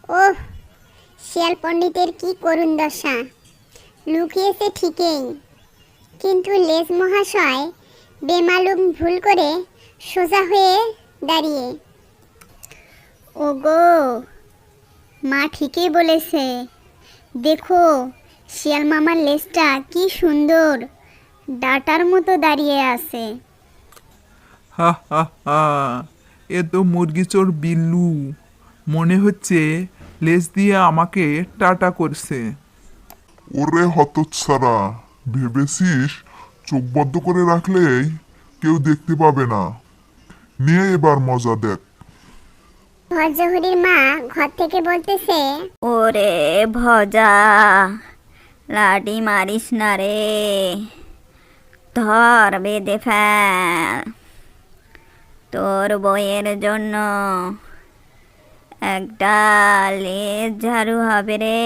ওহ, শিয়াল পণ্ডিতের কি করুণ দশা। লুকিয়েছে ঠিকই, কিন্তু লেজ মহাশয় বেমালুম ভুল করে সোজা হয়ে দাঁড়িয়ে। ওগো, মা ঠিকই বলেছে। দেখো, শিয়াল মামার লেজটা কি সুন্দর, ডাটার মতো দাঁড়িয়ে আছে। হা হা হা, এ তো মুরগি চোর বিল্লু। মনে হচ্ছে লেজ দিয়ে আমাকে টাটা করছে। ওরে হতচ্ছাড়া, ভেবেছিস চোখ বন্ধ করে রাখলেই কেউ দেখতে পাবে না? নিয়ে এবার মজা দেখ। ভজহরির মা ঘর থেকে বলতেছে, ওরে ভজা, লাডি মারিস না রে, ধর বেঁধে ফেল। তোর বইয়ের জন্য একটা লেজ ঝাড়ু হবে রে।